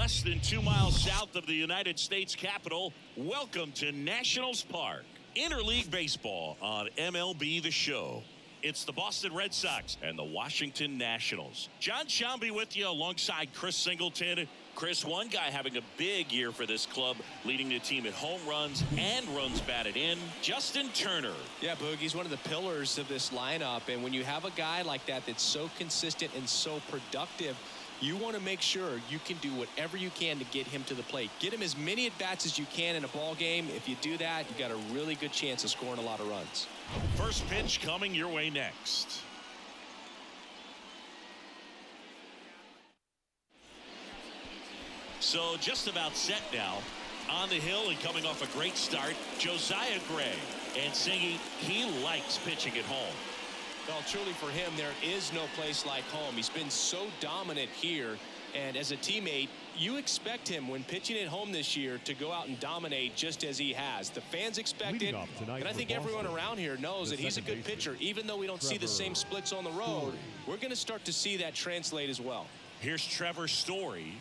less than 2 miles south of the United States Capitol. Welcome to Nationals Park. Interleague baseball on MLB The Show. It's the Boston Red Sox and the Washington Nationals. John Shambi with you alongside Chris Singleton. Chris, one guy having a big year for this club, leading the team in home runs and runs batted in, Justin Turner. Yeah, Boog, he's one of the pillars of this lineup. And when you have a guy like that that's so consistent and so productive, you want to make sure you can do whatever you can to get him to the plate. Get him as many at-bats as you can in a ball game. If you do that, you got a really good chance of scoring a lot of runs. First pitch coming your way next. So just about set now. On the hill and coming off a great start, Josiah Gray. And singing he likes pitching at home. Well, truly for him, there is no place like home. He's been so dominant here. And as a teammate, you expect him when pitching at home this year to go out and dominate just as he has. The fans expect it. And I think everyone around here knows that he's a good pitcher. Even though we don't see the same splits on the road, we're going to start to see that translate as well. Here's Trevor's story.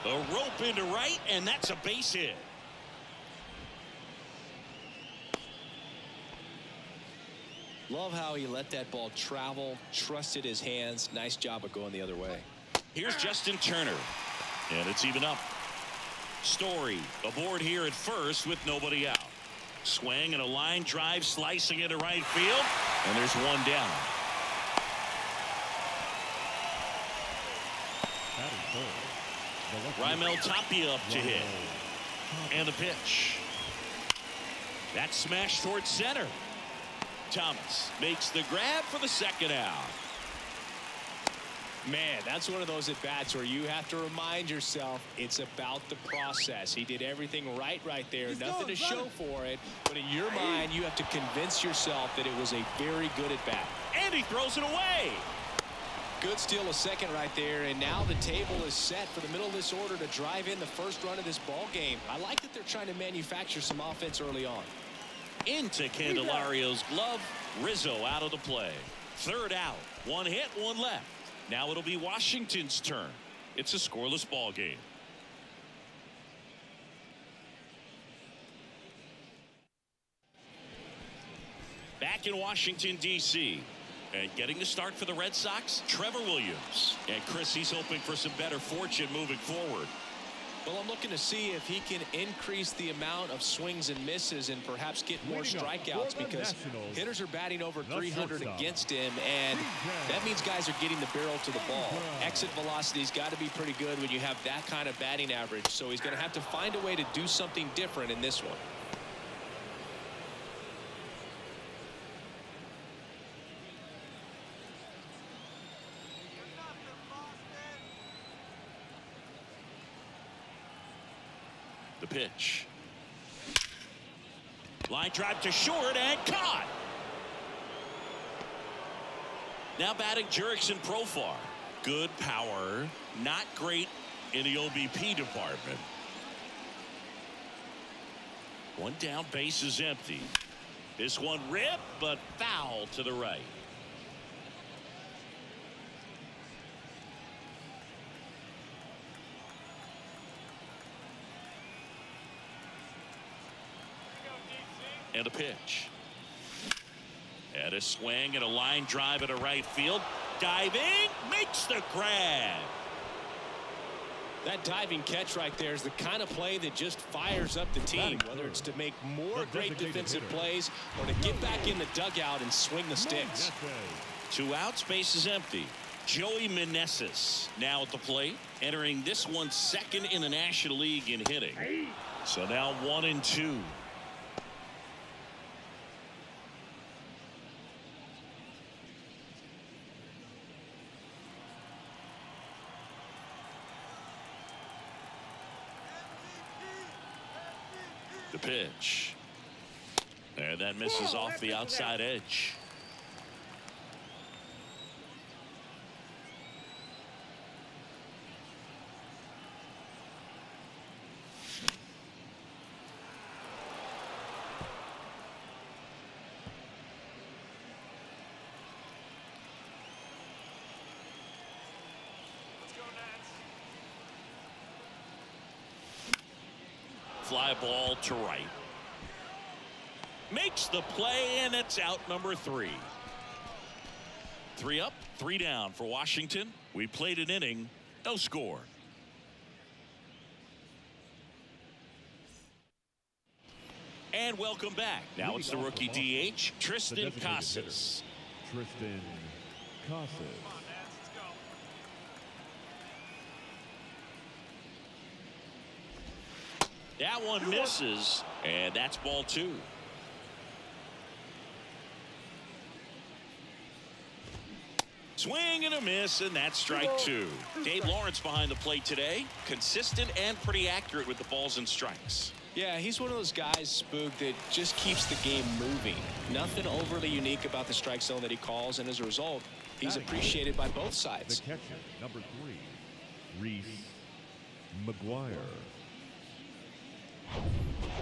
A rope into right, and that's a base hit. Love how he let that ball travel, trusted his hands. Nice job of going the other way. Here's Justin Turner, and it's even up. Story aboard here at first with nobody out. Swing and a line drive slicing into right field, and there's one down. Raimel Tapia up to hit. And the pitch. That smash towards center. Thomas makes the grab for the second out. Man, that's one of those at-bats where you have to remind yourself it's about the process. He did everything right there. Nothing to show for it. But in your mind, you have to convince yourself that it was a very good at-bat. And he throws it away. Good steal a second right there. And now the table is set for the middle of this order to drive in the first run of this ball game. I like that they're trying to manufacture some offense early on. Into Candelario's glove. Rizzo out of the play. Third out. One hit, one left. Now it'll be Washington's turn. It's a scoreless ball game. Back in Washington, D.C. And getting the start for the Red Sox, Trevor Williams. And Chris, he's hoping for some better fortune moving forward. Well, I'm looking to see if he can increase the amount of swings and misses and perhaps get more strikeouts, because hitters are batting over 300 against him, and that means guys are getting the barrel to the ball. Exit velocity's got to be pretty good when you have that kind of batting average, so he's going to have to find a way to do something different in this one. The pitch. Line drive to short and caught. Now batting Jurickson Profar. Good power, not great in the OBP department. One down, base is empty. This one ripped, but foul to the right. And a pitch. And a swing and a line drive into right field. Diving, makes the grab. That diving catch right there is the kind of play that just fires up the team, whether it's to make more great defensive plays or to get back in the dugout and swing the sticks. 2 outs, base is empty. Joey Meneses now at the plate, entering this one second in the National League in hitting. So now 1-2. The pitch. And that misses off the outside edge. fly ball to right. Makes the play, and it's out number 3. 3 up, 3 down for Washington. We played an inning, no score. And welcome back. Now it's the rookie DH, Tristan Casas. Tristan Casas. That one misses, and that's ball 2. Swing and a miss, and that's strike 2. Dave Lawrence behind the plate today. Consistent and pretty accurate with the balls and strikes. Yeah, he's one of those guys, Spook, that just keeps the game moving. Nothing overly unique about the strike zone that he calls, and as a result, he's appreciated by both sides. The catcher, number 3, Reese McGuire.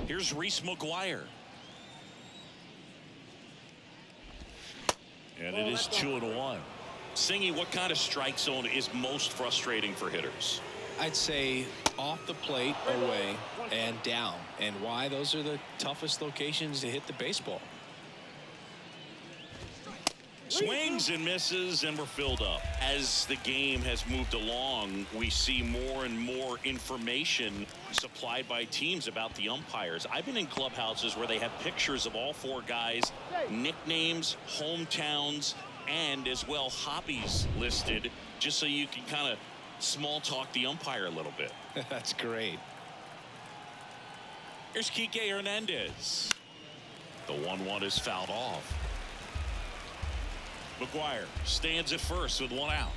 Here's Reese McGuire. And it is 2-1. Singy, what kind of strike zone is most frustrating for hitters? I'd say off the plate, away, and down. And why? Those are the toughest locations to hit the baseball. Swings and misses, and we're filled up. As the game has moved along, we see more and more information supplied by teams about the umpires. I've been in clubhouses where they have pictures of all 4 guys, nicknames, hometowns, and as well hobbies listed, just so you can kind of small talk the umpire a little bit. That's great. Here's Kike Hernandez. The 1-1 is fouled off. McGuire stands at first with 1 out.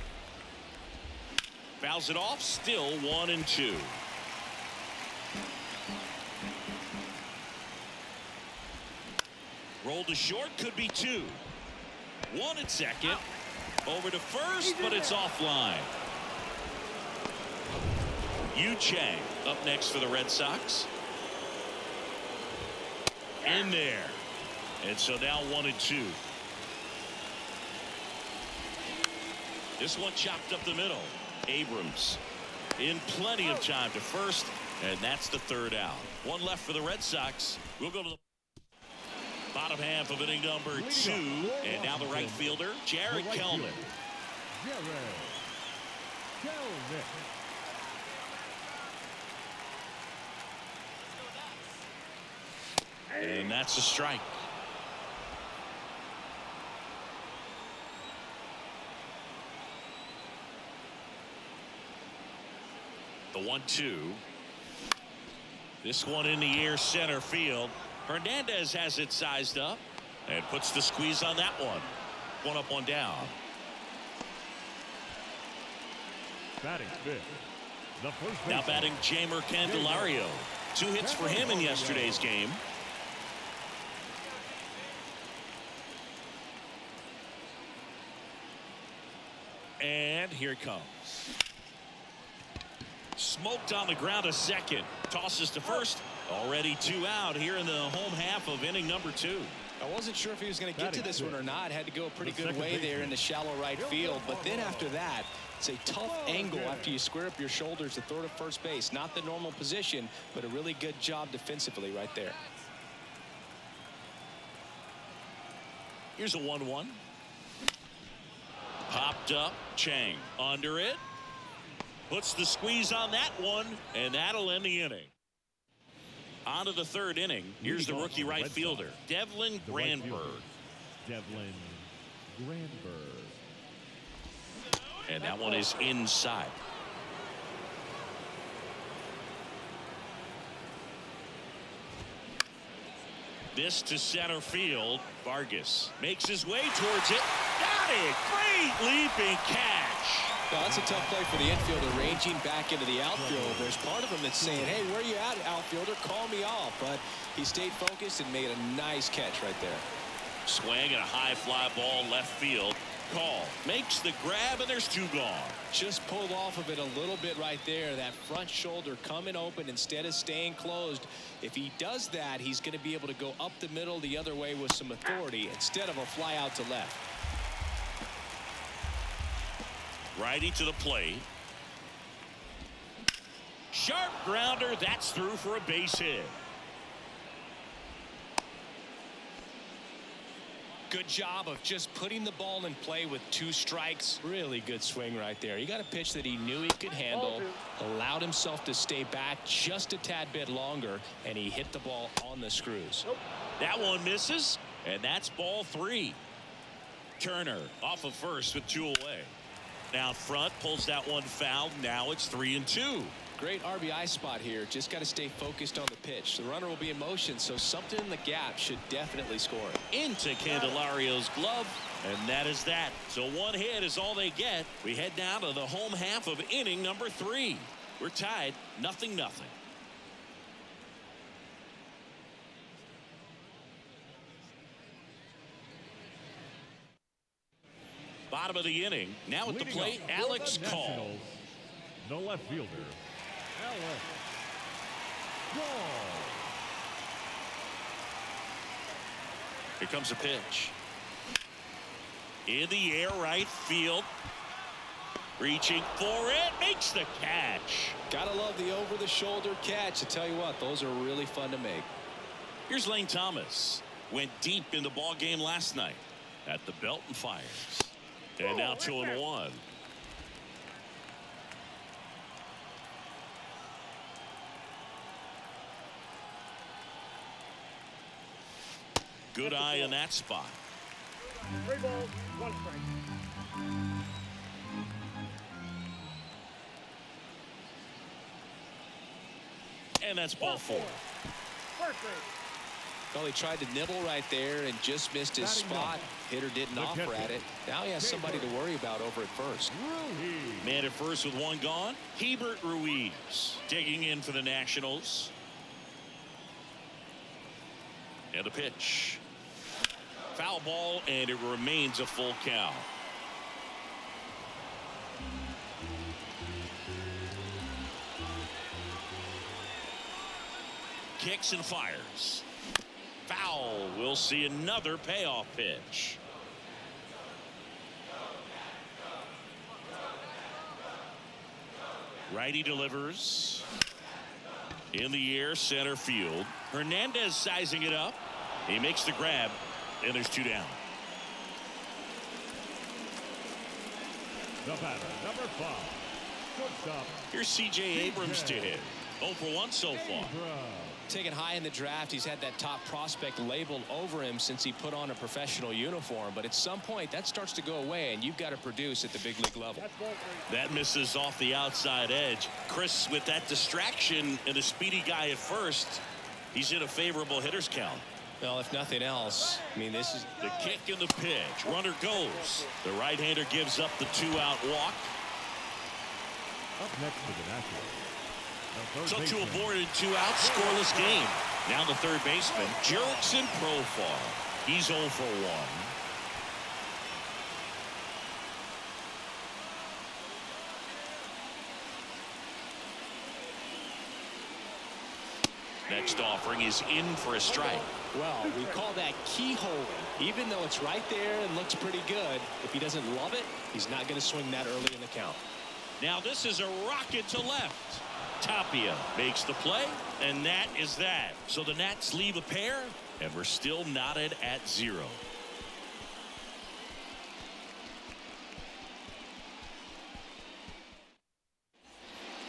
Fouls it off, still 1-2. Roll to short, could be 2. 1 at second. Over to first, but it's offline. Yu Chang up next for the Red Sox. In there. And so now 1-2. This one chopped up the middle. Abrams in plenty of time to first, and that's the 3rd out. 1 left for the Red Sox. We'll go to the bottom half of inning number 2, and now the right fielder, Jared Kelman. And that's a strike. The 1-2. This one in the air, center field. Hernandez has it sized up and puts the squeeze on that one. 1 up, 1 down. Batting 5th. The first Now batting Jamer Candelario. 2 hits for him in yesterday's game. And here it comes. Smoked on the ground, a second. Tosses to first. Already 2 out here in the home half of inning number 2. I wasn't sure if he was going to get to this one or not. Had to go a pretty good way there in the shallow right field. But then after that, it's a tough angle after you square up your shoulders to throw to first base. Not the normal position, but a really good job defensively right there. Here's a 1-1. Popped up. Chang under it. Puts the squeeze on that one, and that'll end the inning. On to the 3rd inning. Here's the rookie right fielder, Devlin Granberg. Devlin Granberg. And that one is inside. This to center field. Vargas makes his way towards it. Got it. Great leaping catch. Well, that's a tough play for the infielder, ranging back into the outfield. There's part of him that's saying, hey, where you at, outfielder? Call me off. But he stayed focused and made a nice catch right there. Swing and a high fly ball left field. Call. Makes the grab, and there's 2 gone. Just pulled off of it a little bit right there. That front shoulder coming open instead of staying closed. If he does that, he's going to be able to go up the middle the other way with some authority instead of a fly out to left. Righty to the plate. Sharp grounder. That's through for a base hit. Good job of just putting the ball in play with 2 strikes. Really good swing right there. He got a pitch that he knew he could handle, allowed himself to stay back just a tad bit longer, and he hit the ball on the screws. That one misses, and that's ball 3. Turner off of first with 2 away. Now front, pulls that one foul. Now it's 3-2. Great RBI spot here. Just got to stay focused on the pitch. The runner will be in motion, so something in the gap should definitely score. Into Candelario's glove, and that is that. So 1 hit is all they get. We head down to the home half of inning number 3. We're tied 0-0. Bottom of the inning. Now at the plate, Alex Call. The left fielder, Alex Call. Here comes a pitch. In the air, right field. Reaching for it, makes the catch. Gotta love the over-the-shoulder catch. I tell you what, those are really fun to make. Here's Lane Thomas. Went deep in the ball game last night at the belt and fires. And now 2-1. Good eye in that spot. 3 balls, 1 strike. And that's ball 4. First base. Well, he tried to nibble right there and just missed his spot. Hitter didn't offer at it. Now he has somebody to worry about over at first. Man at first with 1 gone. Hebert Ruiz digging in for the Nationals. And the pitch. Foul ball, and it remains a full count. Kicks and fires. Foul. We'll see another payoff pitch. Righty delivers. In the air, center field. Hernandez sizing it up. He makes the grab, and there's 2 down. The batter, number 5. Shortstop. Here's C.J. Abrams to hit. 0 for 1 so far. Taken high in the draft, he's had that top prospect labeled over him since he put on a professional uniform. But at some point, that starts to go away, and you've got to produce at the big league level. That misses off the outside edge. Chris, with that distraction and a speedy guy at first, he's in a favorable hitter's count. Well, if nothing else, I mean, this is the kick and the pitch. Runner goes. The right-hander gives up the 2-out walk. Up next to the Nationals. So 2 aboard and 2 out, scoreless game. Now the third baseman, Jurickson Profar. He's 0 for 1. Next offering is in for a strike. Well, we call that keyholing. Even though it's right there and looks pretty good, if he doesn't love it, he's not going to swing that early in the count. Now this is a rocket to left. Tapia makes the play, and that is that. So the Nats leave a pair, and we're still knotted at 0.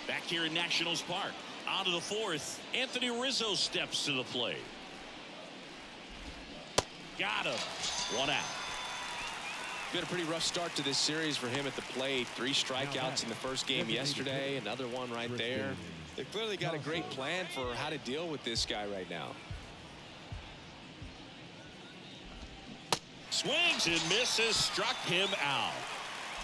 Back here in Nationals Park, out of the 4th, Anthony Rizzo steps to the plate. Got him. 1 out. Been a pretty rough start to this series for him at the plate. 3 strikeouts in the first game yesterday. Another one right there. They've clearly got a great plan for how to deal with this guy right now. Swings and misses. Struck him out.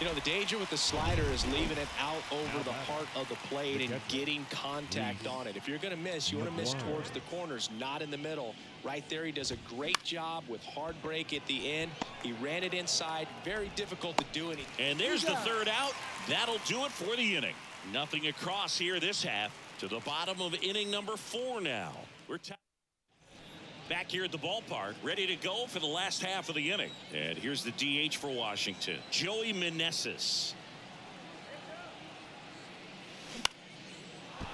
You know, the danger with the slider is leaving it out over the heart of the plate and getting contact on it. If you're going to miss, you want to miss towards the corners, not in the middle. Right there, he does a great job with hard break at the end. He ran it inside. Very difficult to do anything. And there's the 3rd out. That'll do it for the inning. Nothing across here this half. To the bottom of inning number 4 now. We're back here at the ballpark, ready to go for the last half of the inning. And here's the DH for Washington, Joey Meneses.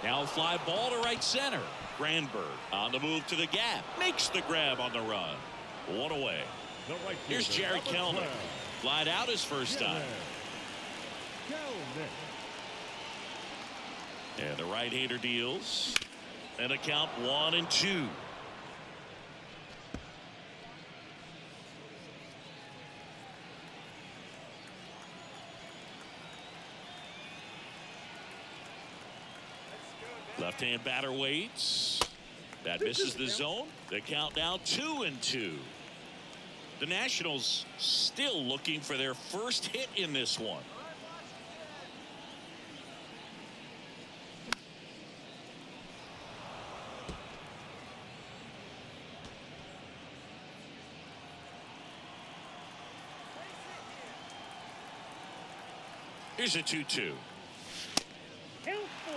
Now a fly ball to right center. Granberg on the move to the gap. Makes the grab on the run. One away. The right Here's fielder, Jerry number Kellner. 12, Flied out his first time. Kellner. And the right-hander deals. And a count 1-2. Left-hand batter waits. That misses the zone. The count now 2-2. The Nationals still looking for their first hit in this one. Here's a 2-2. Helpful.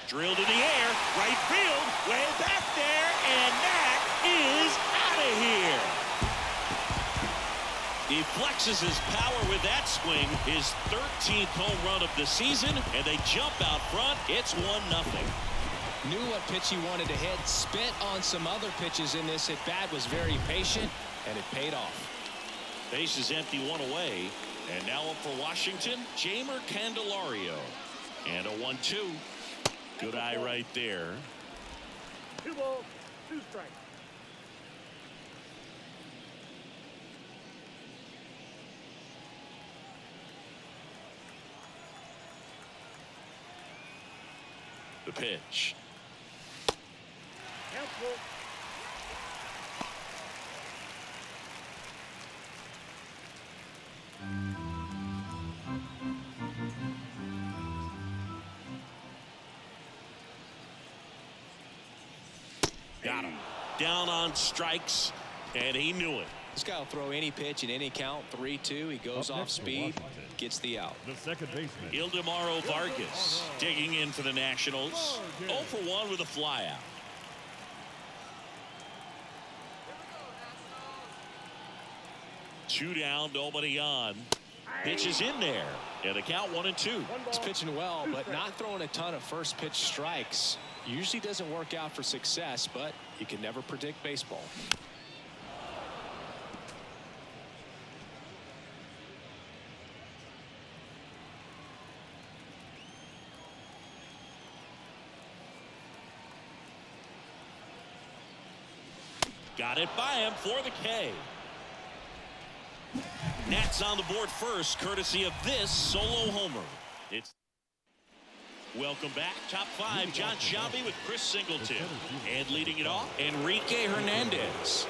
Drilled in the air, right field, way back there, and that is out of here. He flexes his power with that swing, his 13th home run of the season, and they jump out front. It's 1-0. Knew what pitch he wanted to hit, spent on some other pitches in this at bat, was very patient, and it paid off. Base is empty, one away, and now up for Washington, Jamer Candelario. And a 1-2. Good eye right there. 2 balls, 2 strikes. The pitch. Helpful. Got him. Down on strikes, and he knew it. This guy will throw any pitch in any count. 3-2. He goes Up off next for speed, Washington, gets the out. the second baseman. Ildemaro Vargas digging in for the Nationals. 0 for 1 with a flyout. Two down, nobody on. Pitch is in there, and the count 1-2. He's pitching well, but not throwing a ton of first pitch strikes. Usually doesn't work out for success, but you can never predict baseball. Got it by him for the K. Nats on the board first, courtesy of this solo homer. It's welcome back. Top 5, John Sciambi with Chris Singleton. And leading it off, Enrique Hernandez.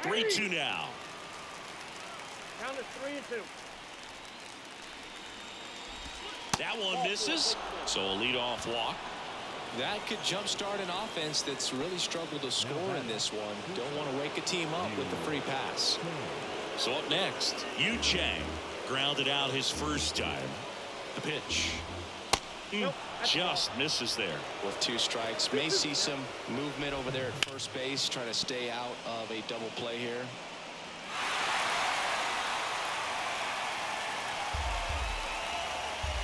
3-2 now. Count is 3-2. That one misses, so a leadoff walk. That could jumpstart an offense that's really struggled to score in this one. Don't want to wake a team up with the free pass. So up next, Yu Chang grounded out his first time. The pitch. Just misses there. With 2 strikes, may see some movement over there at first base, trying to stay out of a double play here.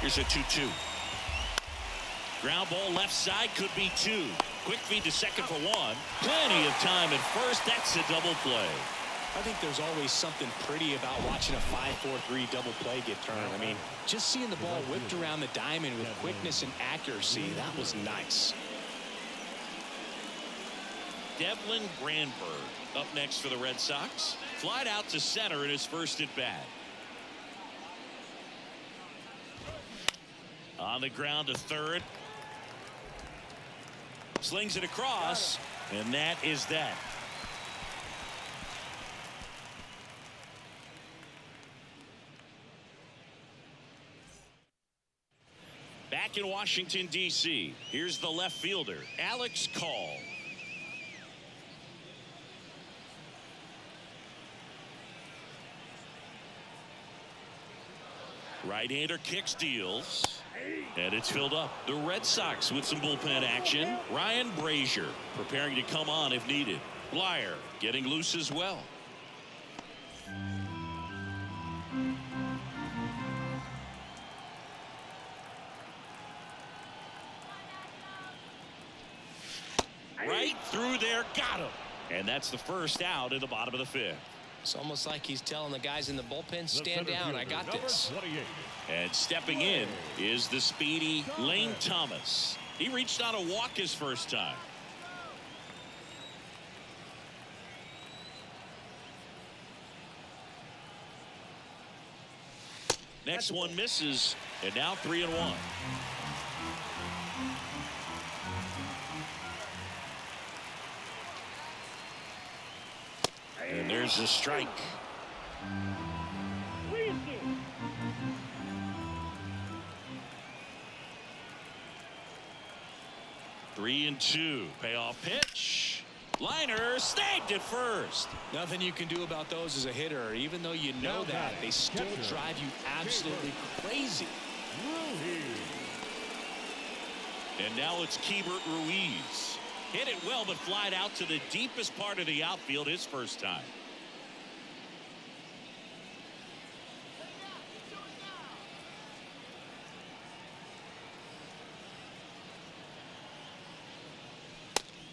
Here's a 2-2. Ground ball left side, could be 2. Quick feed to second for 1. Plenty of time at first. That's a double play. I think there's always something pretty about watching a 5-4-3 double play get turned. I mean, just seeing the ball whipped around the diamond with quickness and accuracy, that was nice. Devlin Granberg up next for the Red Sox. Flied out to center in his first at bat. On the ground to third. Slings it across, and that is that. Back in Washington, D.C., here's the left fielder, Alex Call. Right-hander kicks, deals. And it's filled up. The Red Sox with some bullpen action. Ryan Brazier preparing to come on if needed. Blyer getting loose as well. Right through there, got him. And that's the first out in the bottom of the fifth. It's almost like he's telling the guys in the bullpen, stand down, I got this. And stepping in is the speedy Lane Thomas. He reached on a walk his first time. Next one misses, and now 3-1. And there's a strike. 3-2. Payoff pitch. Liner snagged at first. Nothing you can do about those as a hitter. Even though you know that, they still drive you absolutely crazy. And now it's Keibert Ruiz. Hit it well, but flied out to the deepest part of the outfield his first time.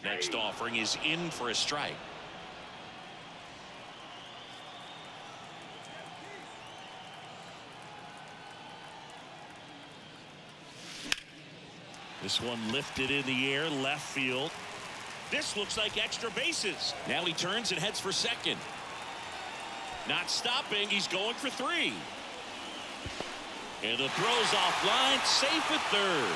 Next offering is in for a strike. This one lifted in the air, left field. This looks like extra bases. Now he turns and heads for second. Not stopping, he's going for 3. And the throw's offline, safe at third.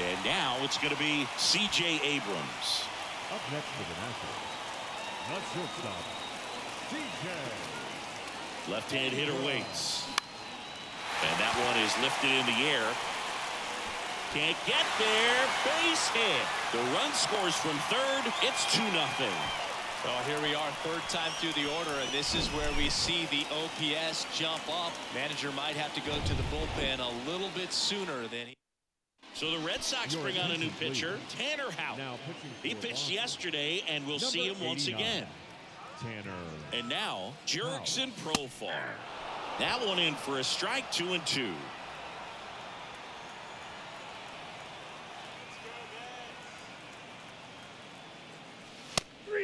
And now it's going to be C.J. Abrams. Up next for the Nationals, the shortstop, C.J. Left-hand hitter waits. And that one is lifted in the air. Can't get there. Base hit. The run scores from third. It's 2-0. Well, here we are, third time through the order, and this is where we see the OPS jump up. Manager might have to go to the bullpen a little bit sooner than he. So the Red Sox bring on a new pitcher, Tanner Houck. He pitched yesterday, and we'll see him once again. Tanner. And now, Jurickson Profar. That one in for a strike, 2-2.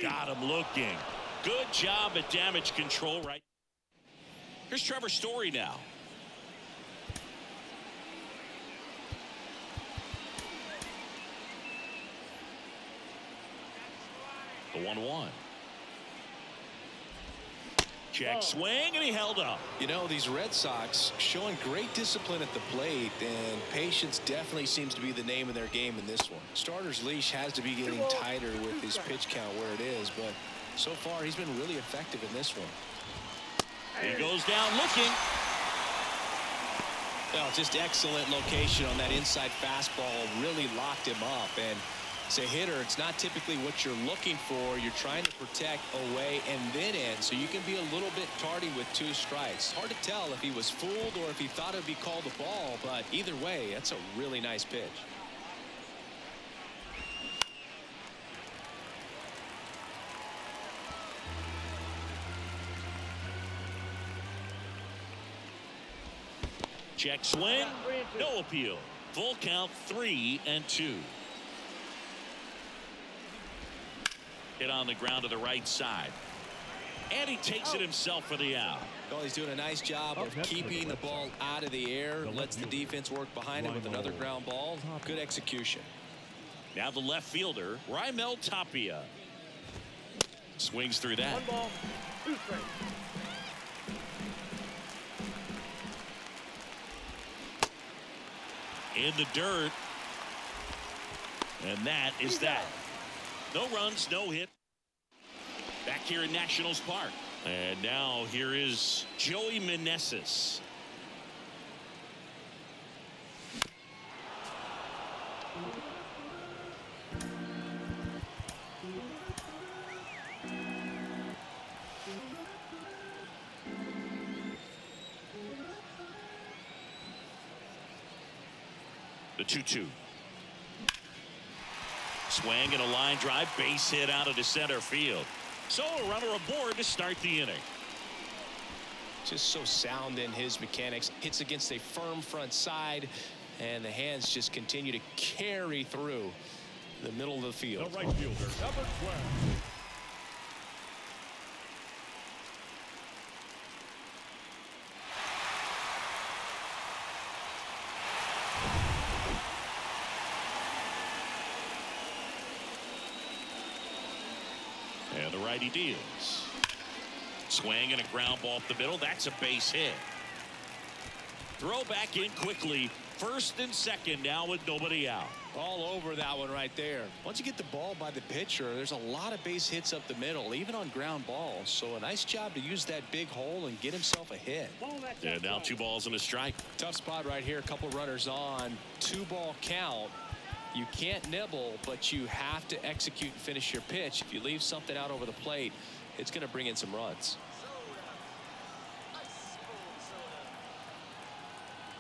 Got him looking. Good job at damage control right. Here's Trevor Story now. The 1-1. Check swing, and he held up. You know, these Red Sox showing great discipline at the plate, and patience definitely seems to be the name of their game in this one. Starter's leash has to be getting tighter with his pitch count where it is, but so far he's been really effective in this one. He goes down looking. Well, just excellent location on that inside fastball, really locked him up. And as a hitter, it's not typically what you're looking for. You're trying to protect away and then in, so you can be a little bit tardy with 2 strikes. Hard to tell if he was fooled or if he thought it would be called a ball, but either way, that's a really nice pitch. Check swing, no appeal. Full count, 3-2. Hit on the ground to the right side. And he takes it himself for the out. Well, he's doing a nice job of keeping the ball out of the air. Lets the defense work behind him with another ground ball. Good execution. Now the left fielder, Raimel Tapia. Swings through that. 1 ball, 2 strikes. In the dirt. And that is that. No runs, no hit. Back here in Nationals Park. And now here is Joey Meneses. The 2-2. Swing and a line drive, base hit out of the center field. So a runner aboard to start the inning. Just so sound in his mechanics. Hits against a firm front side, and the hands just continue to carry through the middle of the field. The right fielder, number 12. And the righty deals. Swing and a ground ball up the middle. That's a base hit. Throw back in quickly. First and second now with nobody out. All over that one right there. Once you get the ball by the pitcher, there's a lot of base hits up the middle, even on ground balls. So a nice job to use that big hole and get himself a hit. And now 2 balls and a strike. Tough spot right here. A couple runners on. 2-ball count. You can't nibble, but you have to execute and finish your pitch. If you leave something out over the plate, it's going to bring in some runs.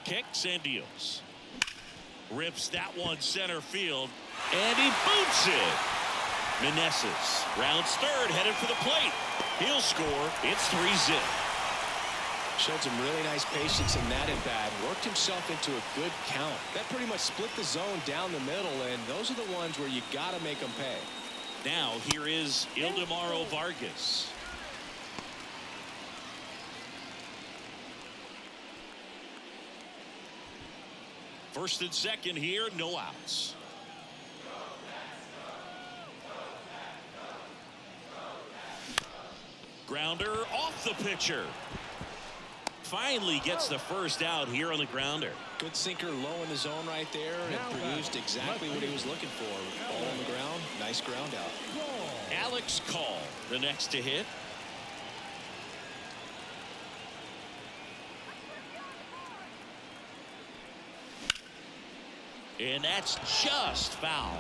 Kicks and deals. Rips that one center field, and he boots it. Meneses rounds third, headed for the plate. He'll score. It's 3-zip. Showed some really nice patience in that at-bat. Worked himself into a good count. That pretty much split the zone down the middle, and those are the ones where you got to make them pay. Now here is Ildemaro Vargas. First and second here, no outs. Grounder off the pitcher. Finally gets the first out here on the grounder. Good sinker low in the zone right there, and produced exactly what he was looking for. Ball on the ground, nice ground out. Alex Call, the next to hit. And that's just foul.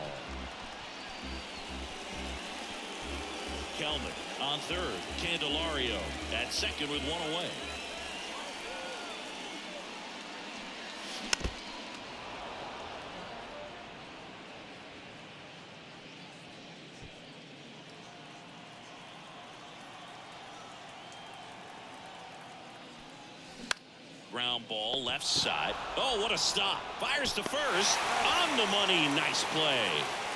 Kelman on third. Candelario at second with one away. Ground ball left side. Oh, what a stop. Fires to first. On the money. Nice play.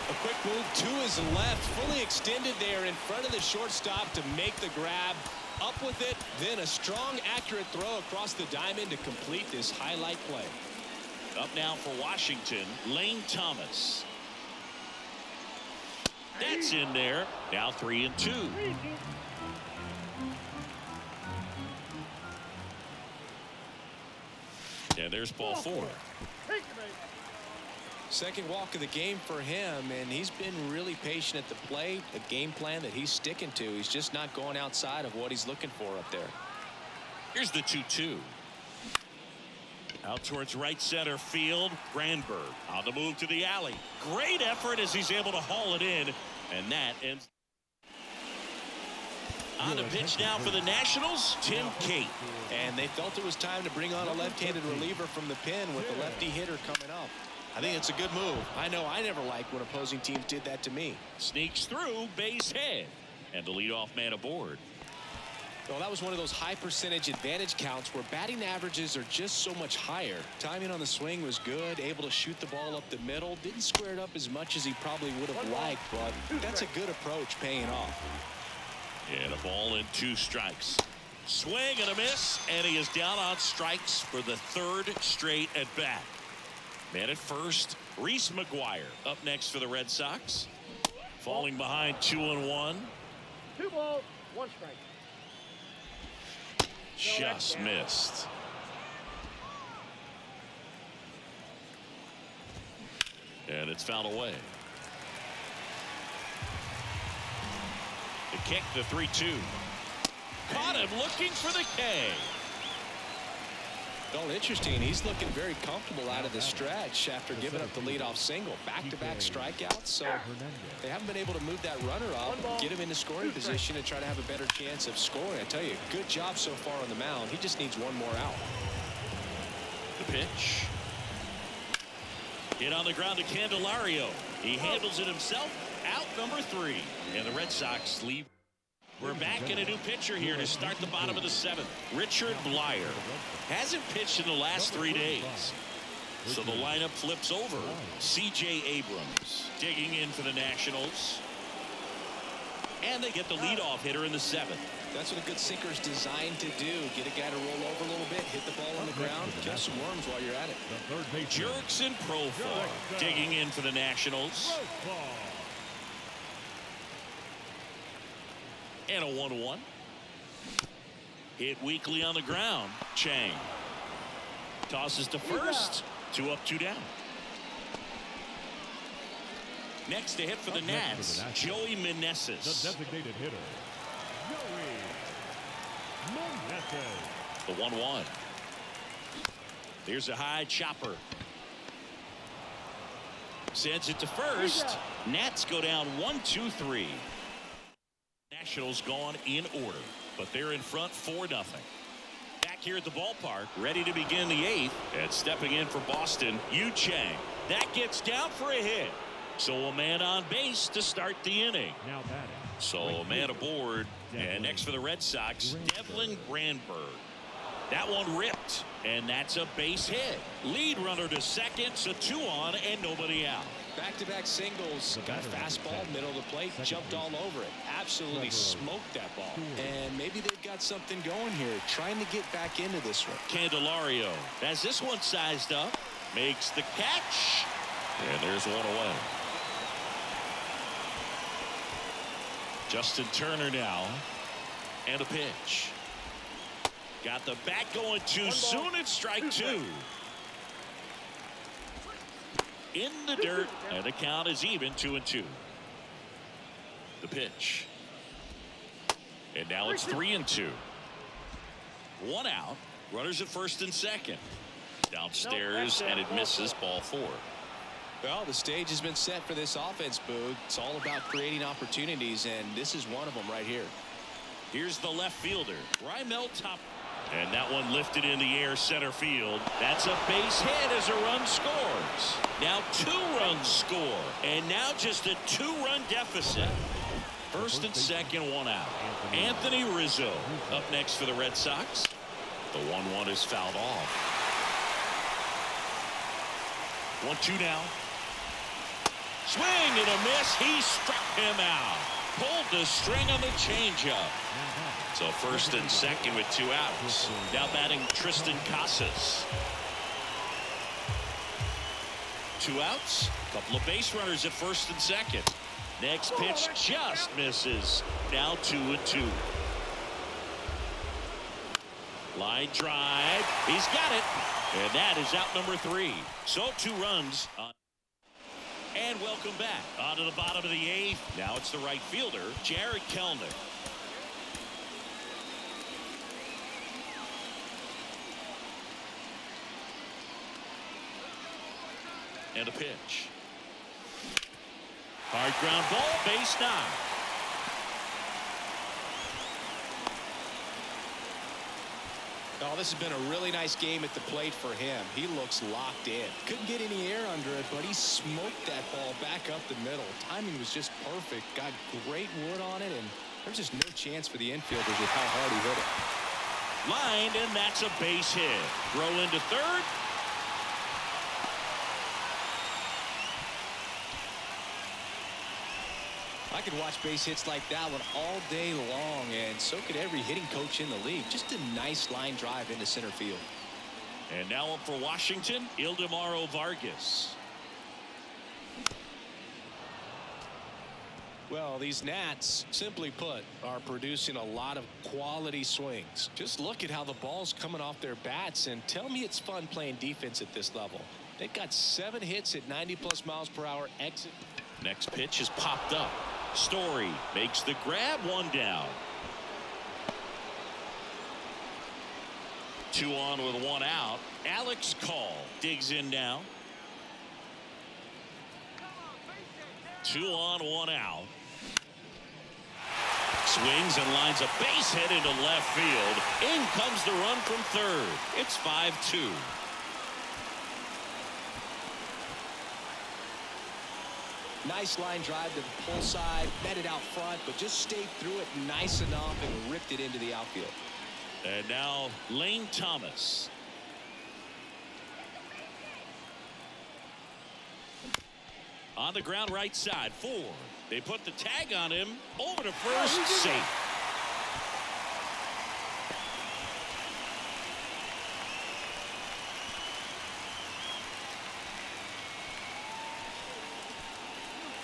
A quick move to his left, fully extended there in front of the shortstop to make the grab. Up with it, then a strong, accurate throw across the diamond to complete this highlight play. Up now for Washington, Lane Thomas. That's in there. Now 3-2. And there's ball 4. Second walk of the game for him, and he's been really patient at the plate. A game plan that he's sticking to. He's just not going outside of what he's looking for up there. Here's the 2-2. Out towards right center field. Granberg on the move to the alley. Great effort as he's able to haul it in, and that ends. On the pitch now for the Nationals, Tim Cate. And they felt it was time to bring on a left-handed reliever from the pen with the lefty hitter coming up. I think it's a good move. I know I never liked when opposing teams did that to me. Sneaks through, base hit. And the leadoff man aboard. Well, that was one of those high percentage advantage counts where batting averages are just so much higher. Timing on the swing was good, able to shoot the ball up the middle. Didn't square it up as much as he probably would have liked, but that's a good approach paying off. And a ball and 2 strikes. Swing and a miss, and he is down on strikes for the 3rd straight at bat. Man at first, Reese McGuire up next for the Red Sox. Falling behind 2-1. 2 balls, 1 strike. Just missed. And it's fouled away. The kick, the 3-2. Caught him looking for the K. Well, interesting. He's looking very comfortable out of the stretch after giving up the leadoff single. Back-to-back strikeouts, so they haven't been able to move that runner up, get him into scoring position, and try to have a better chance of scoring. I tell you, good job so far on the mound. He just needs one more out. The pitch. Hit on the ground to Candelario. He handles it himself. Out number 3. And the Red Sox leave. We're back in a new pitcher here to start the bottom of the 7th. Richard Blyer hasn't pitched in the last 3 days. So the lineup flips over. C.J. Abrams digging in for the Nationals. And they get the leadoff hitter in the 7th. That's what a good sinker is designed to do. Get a guy to roll over a little bit, hit the ball on the ground, kill some worms while you're at it. Jerkson Profar digging in for the Nationals. And a 1-1. Hit weakly on the ground. Chang tosses to first. 2 up, 2 down. Next to hit for the Nats, Joey Meneses. The designated hitter, Joey Meneses. The 1-1. Here's a high chopper. Sends it to first. Nats go down 1-2-3. Nationals gone in order, but they're in front 4-0. Back here at the ballpark, ready to begin the 8th, and stepping in for Boston, Yu Chang. That gets down for a hit. So a man on base to start the inning. Now batting. So a man aboard. And next for the Red Sox, Devlin Granberg. That one ripped, and that's a base hit. Lead runner to second, so 2 on and nobody out. Back-to-back singles. Got a fastball, middle of the plate, jumped all over it. Absolutely smoked that ball. And maybe they've got something going here, trying to get back into this one. Candelario has this one sized up, makes the catch, and there's one away. Justin Turner now, and a pitch. Got the bat going too soon. It's strike 2. In the dirt, and the count is even 2-2. The pitch. And now it's 3-2. 1 out. Runners at first and second. Downstairs, and it misses, ball 4. Well, the stage has been set for this offense, Boog. It's all about creating opportunities, and this is one of them right here. Here's the left fielder, Raimel Top. And that one lifted in the air center field. That's a base hit as a run scores. Now 2 runs score. And now just a 2-run deficit. First and second, 1 out. Anthony Rizzo up next for the Red Sox. The 1-1 is fouled off. 1-2 now. Swing and a miss. He struck him out. Pulled the string on the changeup. So first and second with 2 outs. Now batting Tristan Casas. 2 outs. Couple of base runners at first and second. Next pitch just misses. Now 2-2. Line drive. He's got it. And that is out number 3. So 2 runs. And welcome back. On to the bottom of the 8th. Now it's the right fielder, Jared Kellner. And a pitch. Hard ground ball, base 9. Oh, this has been a really nice game at the plate for him. He looks locked in. Couldn't get any air under it, but he smoked that ball back up the middle. Timing was just perfect. Got great wood on it, and there's just no chance for the infielders with how hard he hit it. Lined, and that's a base hit. Throw into third. I could watch base hits like that one all day long, and so could every hitting coach in the league. Just a nice line drive into center field. And now up for Washington, Ildemaro Vargas. Well, these Nats, simply put, are producing a lot of quality swings. Just look at how the ball's coming off their bats, and tell me it's fun playing defense at this level. They've got 7 hits at 90+ miles per hour exit. Next pitch is popped up. Story makes the grab, 1 down. 2 on with 1 out. Alex Call digs in now. 2 on, 1 out. Swings and lines a base hit into left field. In comes the run from third. It's 5-2. Nice line drive to the pull side, met it out front, but just stayed through it nice enough and ripped it into the outfield. And now Lane Thomas. On the ground right side, 4. They put the tag on him. Over to first, safe.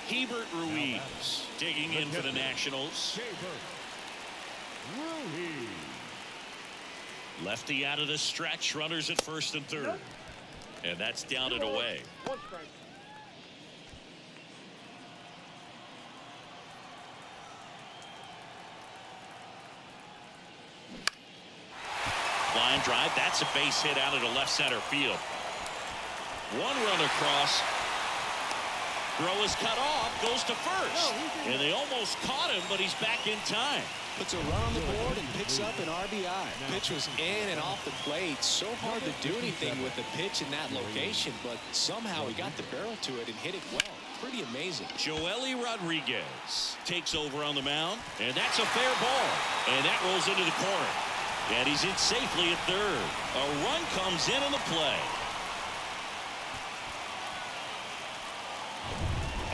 Hebert Ruiz digging in for the Nationals. Lefty out of the stretch, runners at first and third. And that's down and away. 1 strike. Line drive, that's a base hit out of the left center field. 1 run across. Throw is cut off, goes to first. And they almost caught him, but he's back in time. Puts a run on the board and picks up an RBI. Pitch was in and off the plate. So hard to do anything with the pitch in that location, but somehow he got the barrel to it and hit it well. Pretty amazing. Joely Rodriguez takes over on the mound, and that's a fair ball. And that rolls into the corner. And he's in safely at third. A run comes in on the play.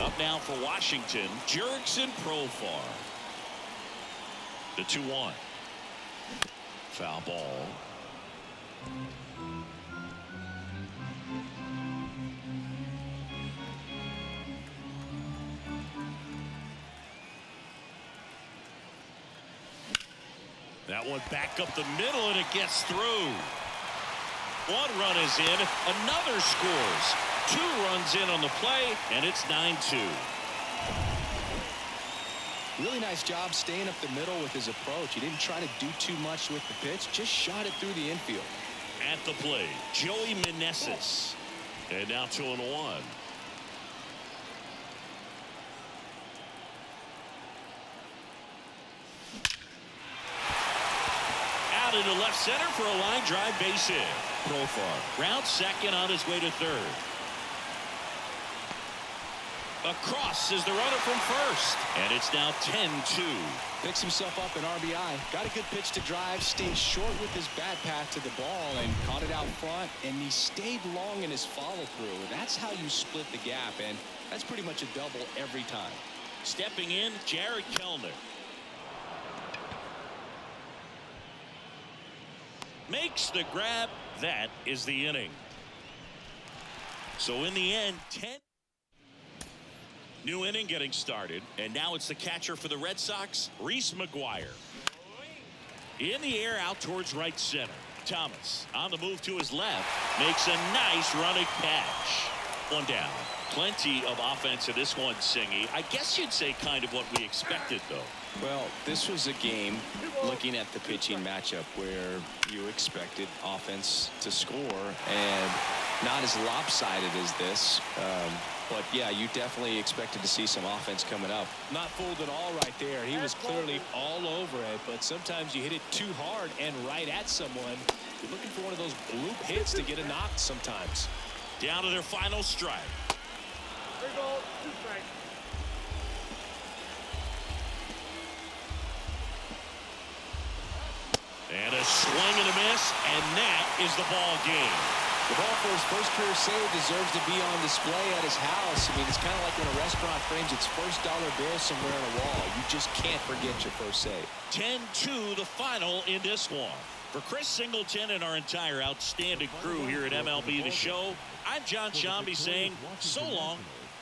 Up now for Washington, Jurickson Profar. The 2-1. Foul ball. That one back up the middle, and it gets through. 1 run is in. Another scores. 2 runs in on the play, and it's 9-2. Really nice job staying up the middle with his approach. He didn't try to do too much with the pitch, just shot it through the infield. At the plate, Joey Meneses. And now 2-1. Out into left center for a line drive base hit. Profar round second on his way to third. Across is the runner from first. And it's now 10-2. Picks himself up an RBI. Got a good pitch to drive. Stayed short with his bad path to the ball and caught it out front. And he stayed long in his follow-through. That's how you split the gap. And that's pretty much a double every time. Stepping in, Jared Kellner. Makes the grab. That is the inning. So in the end, 10. New inning getting started, and now it's the catcher for the Red Sox, Reese McGuire. In the air out towards right center. Thomas on the move to his left, makes a nice running catch. 1 down. Plenty of offense in this one, Singy. I guess you'd say kind of what we expected, though. Well, this was a game, looking at the pitching matchup, where you expected offense to score, and not as lopsided as this. But yeah, you definitely expected to see some offense coming up. Not fooled at all right there. He was clearly all over it, but sometimes you hit it too hard and right at someone. You're looking for one of those bloop hits to get a knock sometimes. Down to their final strike. 3 balls, 2 strikes. And a swing and a miss, and that is the ball game. The ball for his first career save deserves to be on display at his house. I mean, it's kind of like when a restaurant frames its first dollar bill somewhere on a wall. You just can't forget your first save. 10-2 the final in this one. For Chris Singleton and our entire outstanding crew here at MLB The Show, I'm John Shambi saying so long